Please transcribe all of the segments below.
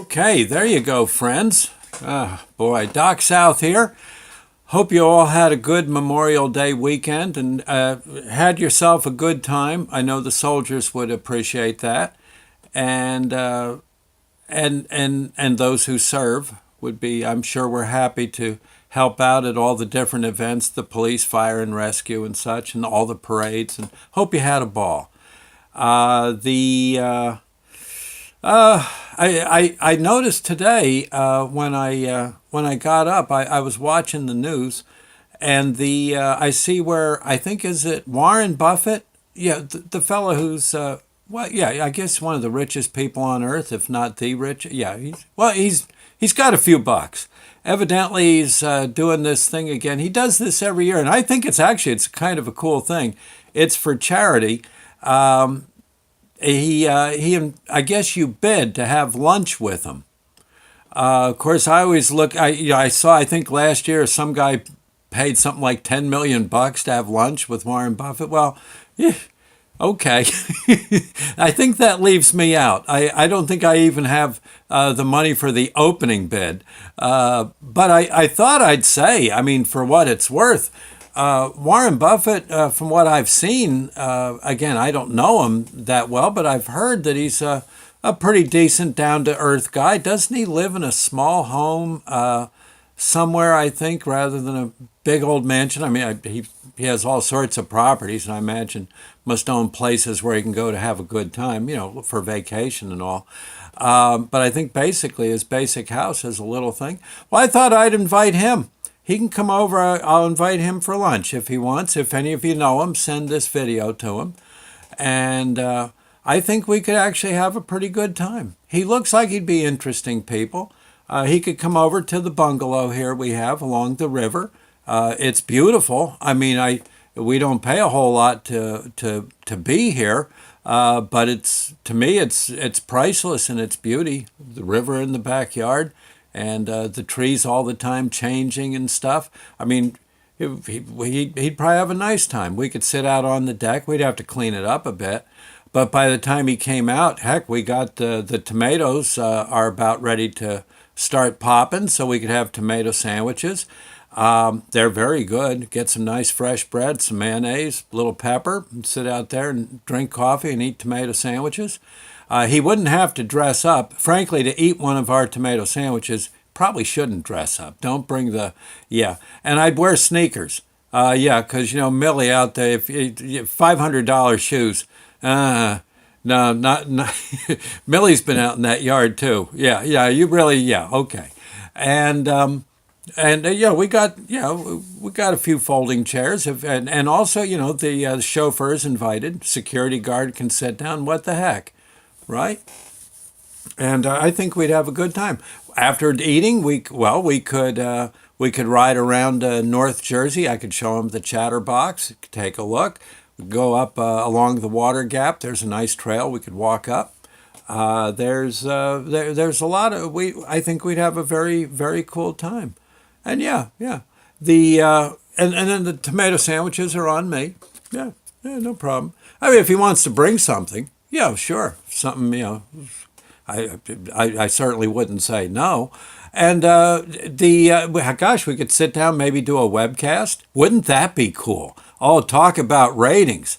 Okay, there you go, friends. Boy, Doc South here. Hope you all had a good Memorial Day weekend and had yourself a good time. I know the soldiers would appreciate that, and and those who serve would be. I'm sure we're happy to help out at all the different events, the police, fire, and rescue, and such, and all the parades. And hope you had a ball. The I noticed today when I got up, I was watching the news, and I see where I think is it Warren Buffett, yeah, the fellow who's well, yeah, I guess one of the richest people on earth, if not the rich. Yeah, he's got a few bucks. Evidently, he's doing this thing again. He does this every year, and I think it's kind of a cool thing. It's for charity. I guess you bid to have lunch with him. Of course, I always look. I saw. I think last year some guy paid something like 10 million bucks to have lunch with Warren Buffett. Well, yeah, okay. I think that leaves me out. I don't think I even have the money for the opening bid. But I thought I'd say. I mean, for what it's worth. Warren Buffett, from what I've seen, again, I don't know him that well, but I've heard that he's a pretty decent, down to earth guy. Doesn't he live in a small home somewhere, I think, rather than a big old mansion? I mean, he has all sorts of properties, and I imagine must own places where he can go to have a good time, for vacation and all. But I think basically his basic house is a little thing. Well, I thought I'd invite him. He can come over. I'll invite him for lunch if he wants. If any of you know him, send this video to him. And I think we could actually have a pretty good time. He looks like he'd be interesting people. He could come over to the bungalow here we have along the river. It's beautiful. I mean, we don't pay a whole lot to be here, but to me it's priceless in its beauty. The river in the backyard, and the trees all the time changing and stuff. I mean, he'd probably have a nice time. We could sit out on the deck. We'd have to clean it up a bit. But by the time he came out, heck, we got the tomatoes are about ready to start popping, so we could have tomato sandwiches. They're very good. Get some nice fresh bread, some mayonnaise, a little pepper, and sit out there and drink coffee and eat tomato sandwiches. He wouldn't have to dress up. Frankly, to eat one of our tomato sandwiches, probably shouldn't dress up. Don't bring yeah. And I'd wear sneakers. Yeah, because, Millie out there, if $500 shoes, no, not Millie's been out in that yard too. Yeah, you really, yeah, okay. And, yeah, we got a few folding chairs, and also, the chauffeur's invited. Security guard can sit down. What the heck? Right? And I think we'd have a good time. After eating, we could ride around North Jersey. I could show him the Chatterbox, take a look, go up along the Water Gap. There's a nice trail we could walk up. There's a lot of I think we'd have a very, very cool time. And yeah. The and then the tomato sandwiches are on me. Yeah, no problem. I mean, if he wants to bring something. Yeah, sure. Something, I certainly wouldn't say no. And gosh, we could sit down, maybe do a webcast. Wouldn't that be cool? Oh, talk about ratings.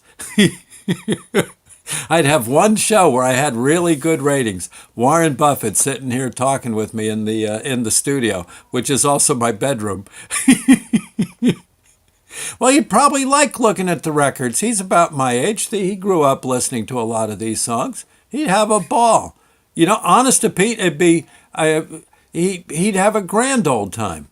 I'd have one show where I had really good ratings. Warren Buffett sitting here talking with me in the studio, which is also my bedroom. Well, you'd probably like looking at the records. He's about my age. He grew up listening to a lot of these songs. He'd have a ball. Honest to Pete, he'd have a grand old time.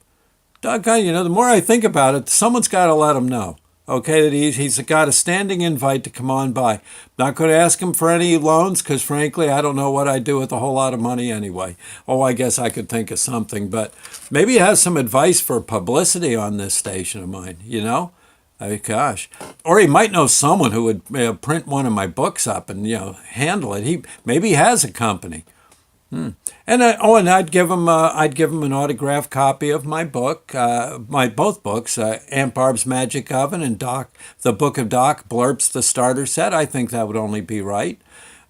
Doggone, the more I think about it, someone's got to let him know. Okay, that he's got a standing invite to come on by. Not going to ask him for any loans because, frankly, I don't know what I'd do with a whole lot of money anyway. Oh, I guess I could think of something, but maybe he has some advice for publicity on this station of mine, I mean, gosh. Or he might know someone who would print one of my books up and, handle it. Maybe he has a company. And I'd give him an autographed copy of my book, my both books, Aunt Barb's Magic Oven and the Book of Doc Blurps the Starter Set. I think that would only be right.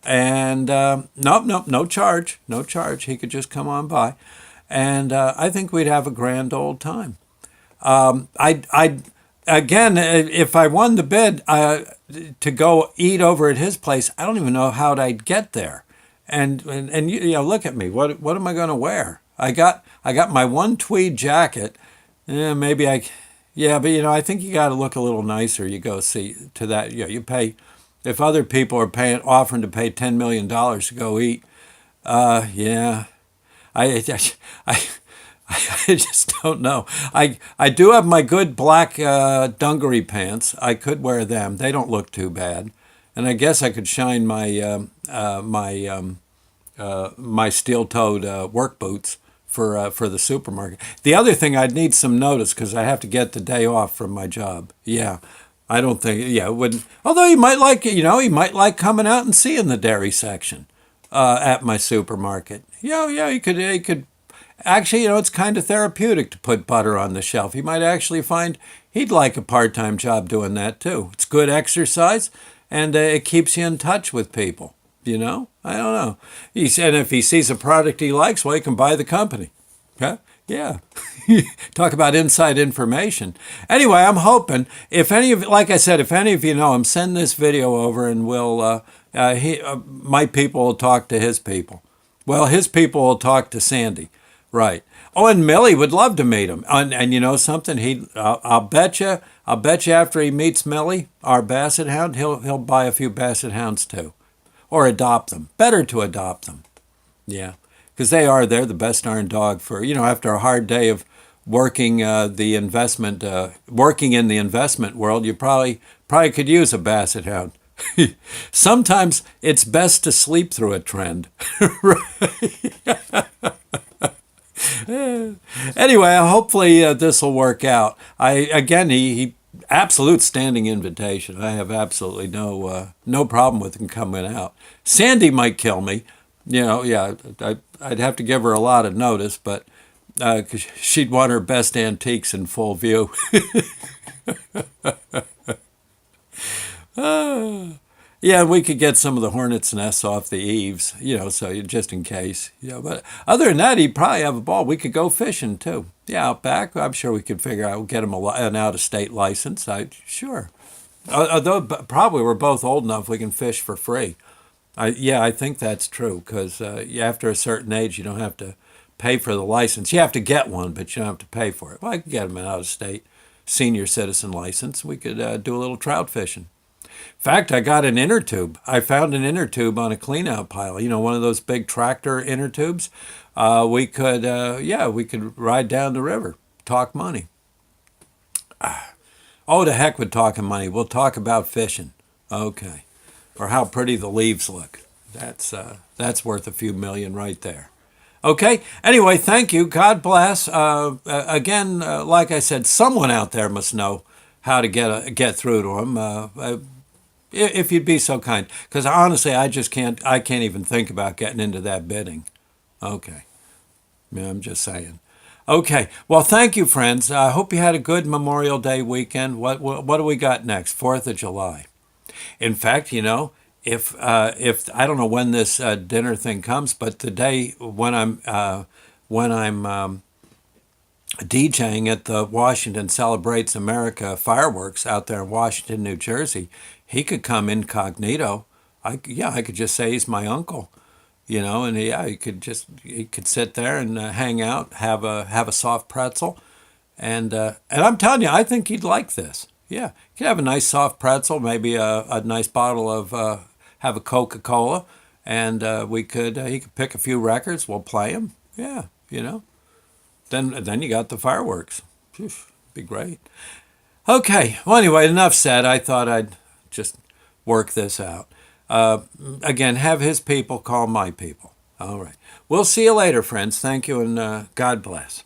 And nope, nope, no charge, no charge. He could just come on by, and I think we'd have a grand old time. I again, if I won the bid to go eat over at his place, I don't even know how I'd get there. And you know, look at me. What am I going to wear? I got my one tweed jacket. Maybe I, yeah, but you know, I think you got to look a little nicer. You go see to that. You know, you pay if other people are paying offering to pay $10 million to go eat. Yeah, I, I, I just don't know. I do have my good black dungaree pants. I could wear them. They don't look too bad, and I guess I could shine my steel-toed work boots for the supermarket. The other thing, I'd need some notice because I have to get the day off from my job. Yeah, I don't think. Yeah, it wouldn't. Although he might like it, you know, he might like coming out and seeing the dairy section at my supermarket. Yeah, yeah, he could. He could. Actually, you know, it's kind of therapeutic to put butter on the shelf. He might actually find he'd like a part-time job doing that too. It's good exercise, and it keeps you in touch with people. You know, I don't know. He said if he sees a product he likes, well, he can buy the company. Okay? Yeah. Talk about inside information. Anyway, I'm hoping if any of, like I said, if any of you know him, send this video over, and my people will talk to his people. Well, his people will talk to Sandy. Right. Oh, and Millie would love to meet him. And you know something? I'll bet you. I'll bet you after he meets Millie, our Basset Hound, he'll buy a few Basset Hounds too, or adopt them. Better to adopt them. Yeah, because they're the best darn dog for after a hard day of working working in the investment world. You probably could use a Basset Hound. Sometimes it's best to sleep through a trend. Right? Anyway, hopefully this will work out. He absolute standing invitation. I have absolutely no problem with him coming out. Sandy might kill me, Yeah, I'd have to give her a lot of notice, but 'cause she'd want her best antiques in full view. Yeah, we could get some of the hornets' nests off the eaves, just in case. But other than that, he'd probably have a ball. We could go fishing too. Yeah, out back. I'm sure we could figure out get him an out-of-state license. Sure. Although probably we're both old enough, we can fish for free. I think that's true because after a certain age, you don't have to pay for the license. You have to get one, but you don't have to pay for it. Well, I could get him an out-of-state senior citizen license. We could do a little trout fishing. In fact, I got an inner tube. I found an inner tube on a cleanout pile. One of those big tractor inner tubes. We could ride down the river, talk money. Oh, to heck with talking money. We'll talk about fishing. Okay. Or how pretty the leaves look. That's worth a few million right there. Okay. Anyway, thank you. God bless. Again, like I said, someone out there must know how to get through to him. If you'd be so kind, because honestly, I can't even think about getting into that bidding. Okay. Yeah, I'm just saying. Okay. Well, thank you, friends. I hope you had a good Memorial Day weekend. What do we got next? 4th of July. In fact, if I don't know when this dinner thing comes, but today when I'm DJing at the Washington Celebrates America fireworks out there in Washington, New Jersey, he could come incognito. I could just say he's my uncle, and he could sit there and hang out, have a soft pretzel, and I'm telling you, I think he'd like this. Yeah, he could have a nice soft pretzel, maybe a nice bottle of have a Coca-Cola, and he could pick a few records. We'll play them. Yeah, Then you got the fireworks. Phew, be great. Okay. Well, anyway, enough said. I thought I'd just work this out. Again, have his people call my people. All right. We'll see you later, friends. Thank you, and God bless.